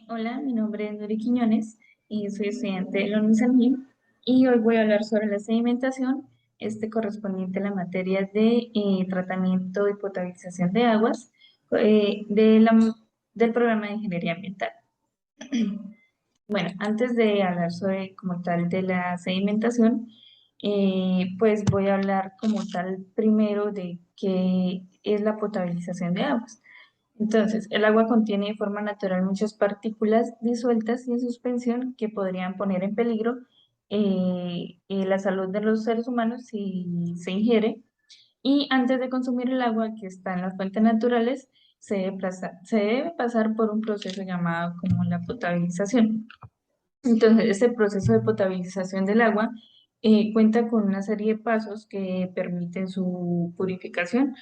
Hola, mi nombre es Nuri Quiñones y soy estudiante de la UNICEF y hoy voy a hablar sobre la sedimentación, correspondiente a la materia de tratamiento y potabilización de aguas del programa de Ingeniería Ambiental. Bueno, antes de hablar sobre como tal de la sedimentación, pues voy a hablar como tal primero de qué es la potabilización de aguas. Entonces, el agua contiene de forma natural muchas partículas disueltas y en suspensión que podrían poner en peligro la salud de los seres humanos si se ingiere. Y antes de consumir el agua que está en las fuentes naturales, se debe pasar por un proceso llamado como la potabilización. Entonces, este proceso de potabilización del agua cuenta con una serie de pasos que permiten su purificación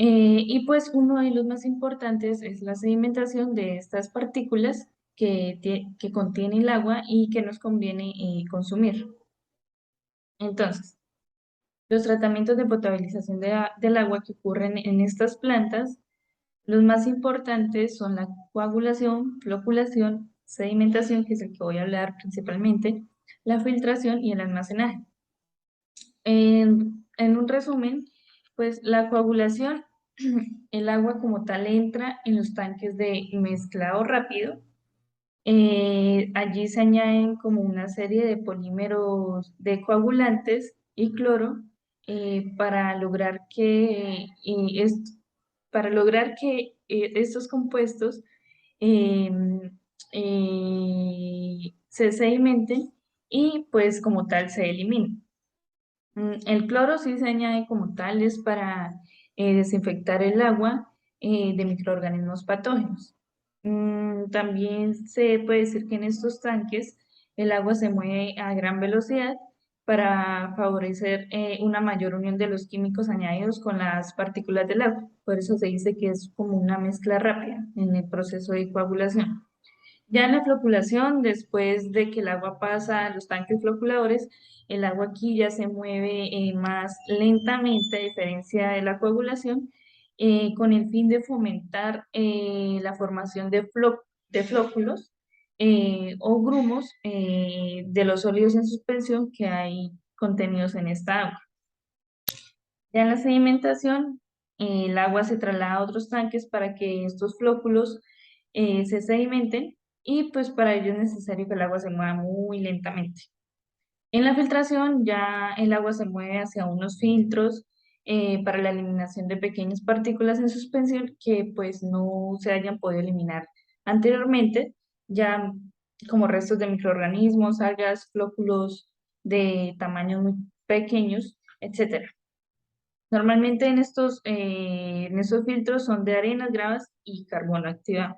y pues uno de los más importantes es la sedimentación de estas partículas que contiene el agua y que nos conviene consumir. Entonces, los tratamientos de potabilización del agua que ocurren en estas plantas, los más importantes son la coagulación, floculación, sedimentación, que es el que voy a hablar principalmente, la filtración y el almacenaje. En un resumen, pues la coagulación, el agua como tal entra en los tanques de mezclado rápido. Allí se añaden como una serie de polímeros de coagulantes y cloro para lograr que estos compuestos eh, se sedimenten y pues como tal se eliminen. El cloro sí se añade como tal, es para desinfectar el agua de microorganismos patógenos. También se puede decir que en estos tanques el agua se mueve a gran velocidad para favorecer una mayor unión de los químicos añadidos con las partículas del agua. Por eso se dice que es como una mezcla rápida en el proceso de coagulación. Ya en la floculación, después de que el agua pasa a los tanques floculadores, el agua aquí ya se mueve más lentamente, a diferencia de la coagulación, con el fin de fomentar la formación de flóculos o grumos de los sólidos en suspensión que hay contenidos en esta agua. Ya en la sedimentación, el agua se traslada a otros tanques para que estos flóculos se sedimenten y pues para ello es necesario que el agua se mueva muy lentamente. En la filtración ya el agua se mueve hacia unos filtros para la eliminación de pequeñas partículas en suspensión que pues no se hayan podido eliminar anteriormente, ya como restos de microorganismos, algas, flóculos de tamaños muy pequeños, etcétera. Normalmente en estos filtros son de arenas, gravas y carbono activado.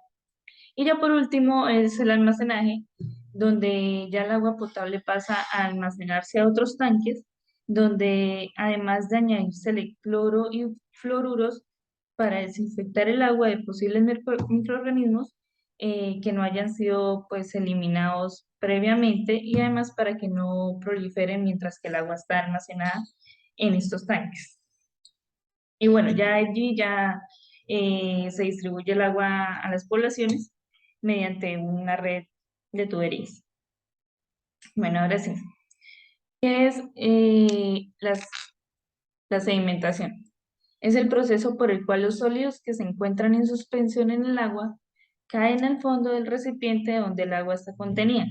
Y ya por último es el almacenaje, donde ya el agua potable pasa a almacenarse a otros tanques, donde además de añadirse cloro y fluoruros para desinfectar el agua de posibles microorganismos que no hayan sido pues eliminados previamente y además para que no proliferen mientras que el agua está almacenada en estos tanques. Y bueno, ya allí se distribuye el agua a las poblaciones mediante una red de tuberías. Bueno, ahora sí, ¿qué es la sedimentación? Es el proceso por el cual los sólidos que se encuentran en suspensión en el agua caen al fondo del recipiente donde el agua está contenida.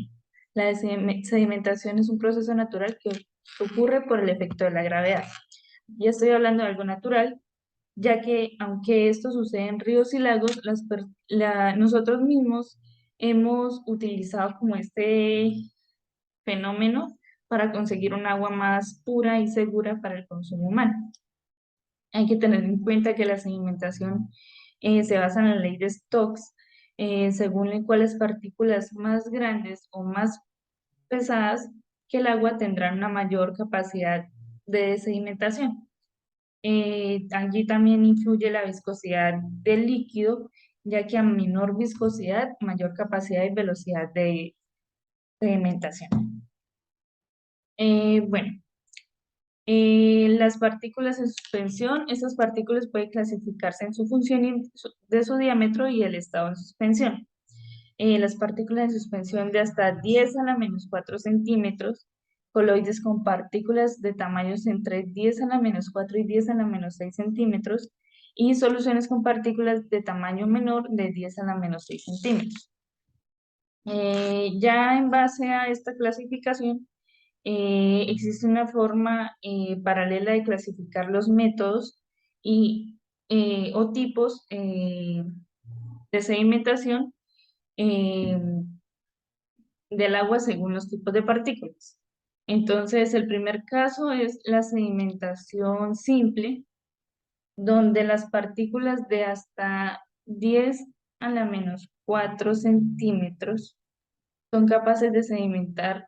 La sedimentación es un proceso natural que ocurre por el efecto de la gravedad. Ya estoy hablando de algo natural, ya que aunque esto sucede en ríos y lagos, nosotros mismos hemos utilizado como este fenómeno para conseguir un agua más pura y segura para el consumo humano. Hay que tener en cuenta que la sedimentación se basa en la ley de Stokes, según la cual las partículas más grandes o más pesadas que el agua tendrán una mayor capacidad de sedimentación. Allí también influye la viscosidad del líquido, ya que a menor viscosidad, mayor capacidad y velocidad de sedimentación. Bueno, las partículas en suspensión, estas partículas pueden clasificarse en su función de su diámetro y el estado en suspensión. las partículas en suspensión de hasta 10 a la menos 4 centímetros, coloides con partículas de tamaños entre 10 a la menos 4 y 10 a la menos 6 centímetros, y soluciones con partículas de tamaño menor de 10 a la menos 6 centímetros. Ya en base a esta clasificación, existe una forma paralela de clasificar los métodos y, o tipos de sedimentación eh, del agua según los tipos de partículas. Entonces, el primer caso es la sedimentación simple, donde las partículas de hasta 10 a la menos 4 centímetros son capaces de sedimentar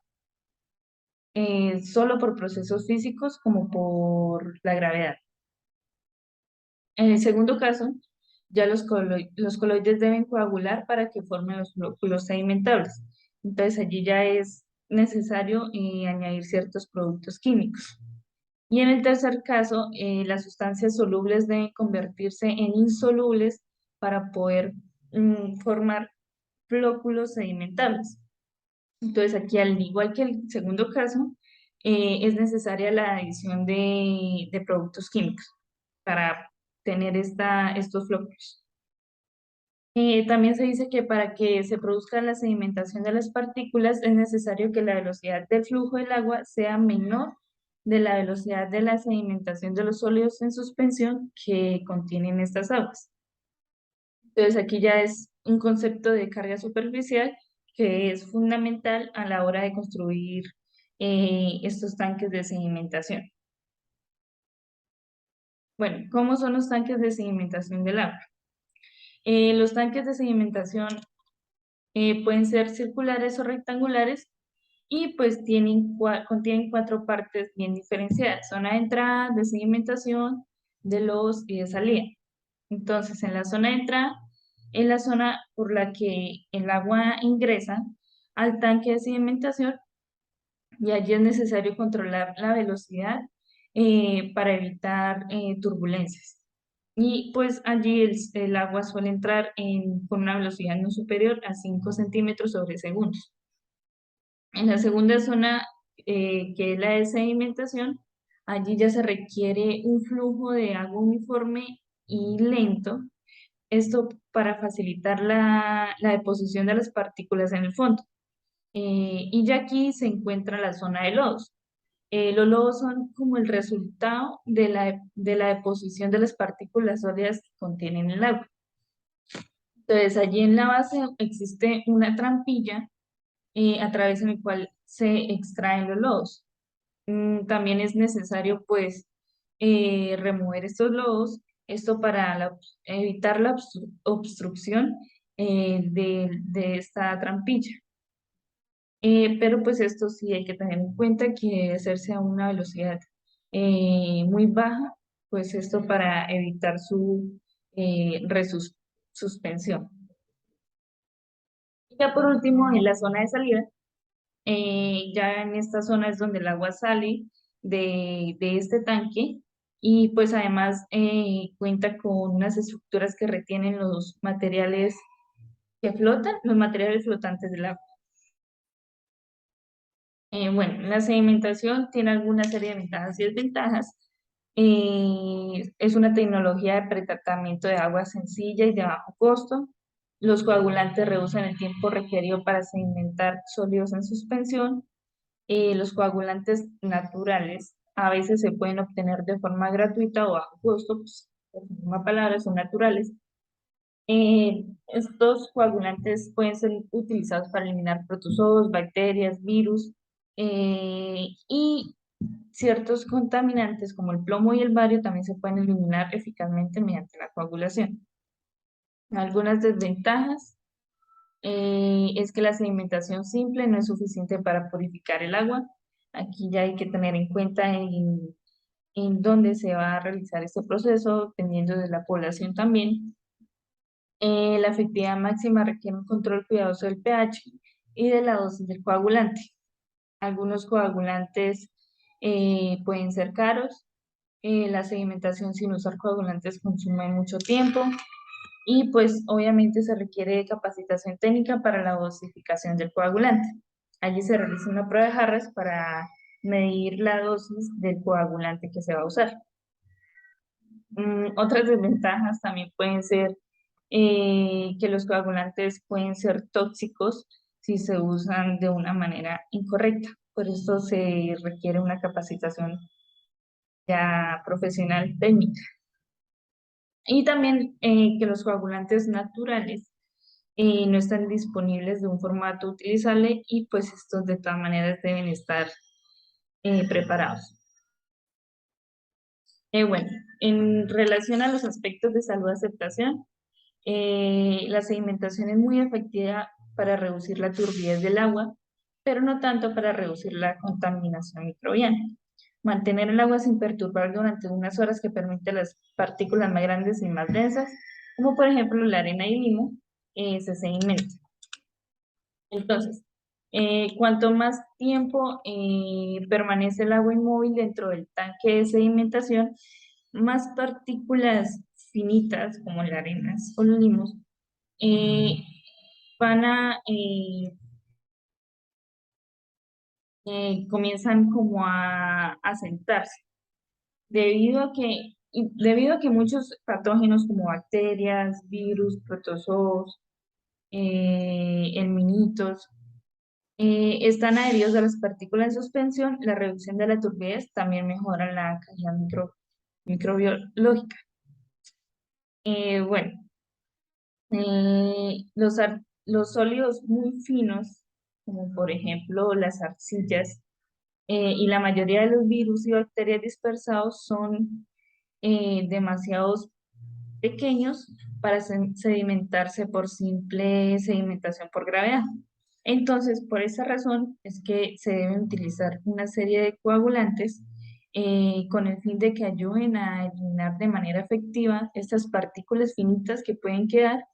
solo por procesos físicos como por la gravedad. En el segundo caso, ya los coloides deben coagular para que formen los flóculos sedimentables. Entonces allí ya es necesario añadir ciertos productos químicos. Y en el tercer caso, las sustancias solubles deben convertirse en insolubles para poder formar flóculos sedimentables. Entonces aquí, al igual que el segundo caso, es necesaria la adición de productos químicos para tener estos flóculos. También se dice que para que se produzca la sedimentación de las partículas es necesario que la velocidad del flujo del agua sea menor de la velocidad de la sedimentación de los sólidos en suspensión que contienen estas aguas. Entonces aquí ya es un concepto de carga superficial que es fundamental a la hora de construir estos tanques de sedimentación. Bueno, ¿cómo son los tanques de sedimentación del agua? Los tanques de sedimentación pueden ser circulares o rectangulares y pues contienen 4 partes bien diferenciadas: zona de entrada, de sedimentación, de lodos y de salida. Entonces, en la zona de entrada es la zona por la que el agua ingresa al tanque de sedimentación, y allí es necesario controlar la velocidad para evitar turbulencias. Y pues allí el agua suele entrar con una velocidad no superior a 5 centímetros sobre segundos. En la segunda zona, que es la de sedimentación, allí ya se requiere un flujo de agua uniforme y lento, esto para facilitar la deposición de las partículas en el fondo. Y ya aquí se encuentra la zona de lodos. Los lodos son como el resultado de la deposición de las partículas sólidas que contienen el agua. Entonces, allí en la base existe una trampilla a través de la cual se extraen los lodos. También es necesario, pues, remover estos lodos, esto para evitar la obstrucción de esta trampilla. Pero pues esto sí hay que tener en cuenta que debe hacerse a una velocidad muy baja, pues esto para evitar su suspensión. Y ya por último, en la zona de salida, ya en esta zona es donde el agua sale de este tanque, y pues además cuenta con unas estructuras que retienen los materiales que flotan, los materiales flotantes del agua. Bueno, la sedimentación tiene alguna serie de ventajas y desventajas. Es una tecnología de pretratamiento de agua sencilla y de bajo costo. Los coagulantes reducen el tiempo requerido para sedimentar sólidos en suspensión. Los coagulantes naturales a veces se pueden obtener de forma gratuita o bajo costo, pues, por misma palabra, son naturales. Estos coagulantes pueden ser utilizados para eliminar protozoos, bacterias, virus, y ciertos contaminantes como el plomo y el bario también se pueden eliminar eficazmente mediante la coagulación. Algunas desventajas es que la sedimentación simple no es suficiente para purificar el agua. Aquí ya hay que tener en cuenta en dónde se va a realizar este proceso, dependiendo de la población también. La efectividad máxima requiere un control cuidadoso del pH y de la dosis del coagulante. Algunos coagulantes pueden ser caros. La sedimentación sin usar coagulantes consume mucho tiempo. Y pues obviamente se requiere capacitación técnica para la dosificación del coagulante. Allí se realiza una prueba de Harris para medir la dosis del coagulante que se va a usar. Otras desventajas también pueden ser que los coagulantes pueden ser tóxicos si se usan de una manera incorrecta. Por esto se requiere una capacitación ya profesional técnica. Y también que los coagulantes naturales no están disponibles de un formato utilizable y pues estos de todas maneras deben estar preparados. Bueno, en relación a los aspectos de salud-aceptación, la sedimentación es muy efectiva para reducir la turbidez del agua, pero no tanto para reducir la contaminación microbiana. Mantener el agua sin perturbar durante unas horas que permite las partículas más grandes y más densas, como por ejemplo la arena y limo, se sedimenta. Entonces, cuanto más tiempo permanece el agua inmóvil dentro del tanque de sedimentación, más partículas finitas, como las arenas o los limos, eh, van a comienzan como a sentarse, debido a que muchos patógenos como bacterias, virus, protozoos, helminitos, están adheridos a las partículas en suspensión. La reducción de la turbidez también mejora la calidad microbiológica. Bueno, los sólidos muy finos, como por ejemplo las arcillas, y la mayoría de los virus y bacterias dispersados son demasiados pequeños para sedimentarse por simple sedimentación por gravedad. Entonces, por esa razón es que se deben utilizar una serie de coagulantes con el fin de que ayuden a eliminar de manera efectiva estas partículas finitas que pueden quedar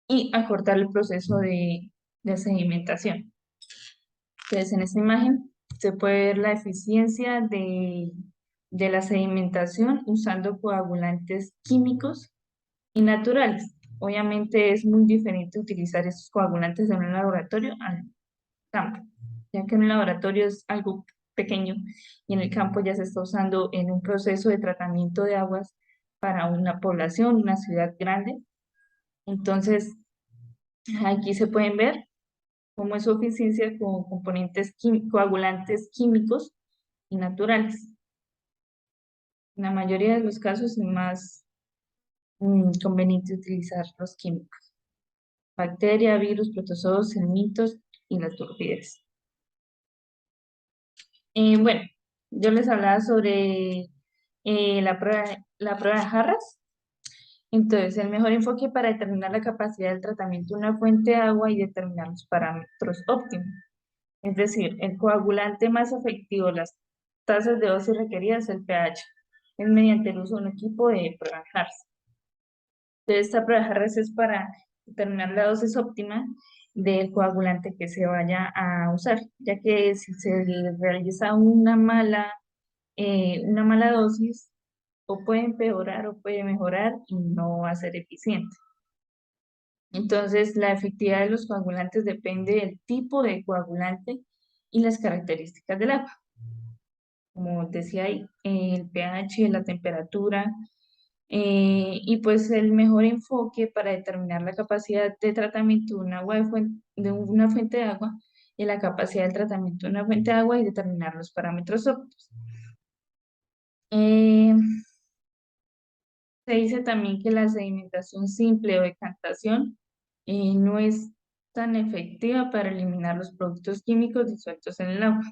y acortar el proceso de sedimentación. Entonces, en esta imagen se puede ver la eficiencia de la sedimentación usando coagulantes químicos y naturales. Obviamente es muy diferente utilizar estos coagulantes en un laboratorio al campo, ya que en un laboratorio es algo pequeño y en el campo ya se está usando en un proceso de tratamiento de aguas para una población, una ciudad grande. Entonces, aquí se pueden ver cómo es su eficiencia con componentes coagulantes químicos y naturales. En la mayoría de los casos es más conveniente utilizar los químicos. Bacteria, virus, protozoos, helmintos y la turbidez. Bueno, yo les hablaba sobre la prueba de Harris. Entonces, el mejor enfoque para determinar la capacidad del tratamiento de una fuente de agua y determinar los parámetros óptimos. Es decir, el coagulante más efectivo, las tasas de dosis requeridas, el pH, es mediante el uso de un equipo de prueba Harris. Entonces, esta prueba Harris es para determinar la dosis óptima del coagulante que se vaya a usar, ya que si se realiza una mala dosis, o puede empeorar o puede mejorar y no va a ser eficiente. Entonces, la efectividad de los coagulantes depende del tipo de coagulante y las características del agua. Como decía ahí, el pH, la temperatura, y pues el mejor enfoque para determinar la capacidad de tratamiento de, de una fuente de agua y la capacidad de tratamiento de una fuente de agua y determinar los parámetros óptimos. Eh, Se dice también que la sedimentación simple o decantación no es tan efectiva para eliminar los productos químicos disueltos en el agua.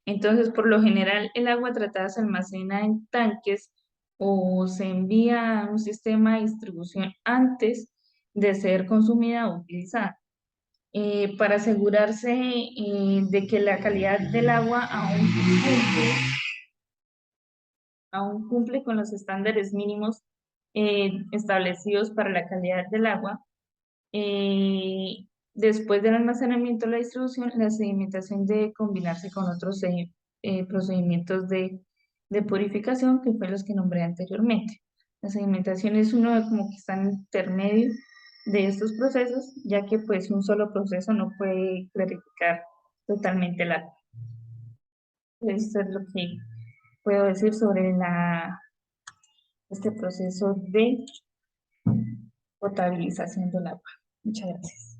Entonces, por lo general, el agua tratada se almacena en tanques o se envía a un sistema de distribución antes de ser consumida o utilizada. Para asegurarse de que la calidad del agua aún cumple con los estándares mínimos establecidos para la calidad del agua. Después del almacenamiento y la distribución, la sedimentación debe combinarse con otros procedimientos de purificación, que fue los que nombré anteriormente. La sedimentación es uno de como que está en intermedio de estos procesos, ya que pues un solo proceso no puede clarificar totalmente el agua. Esto es lo que puedo decir sobre este proceso de potabilización del agua. Muchas gracias.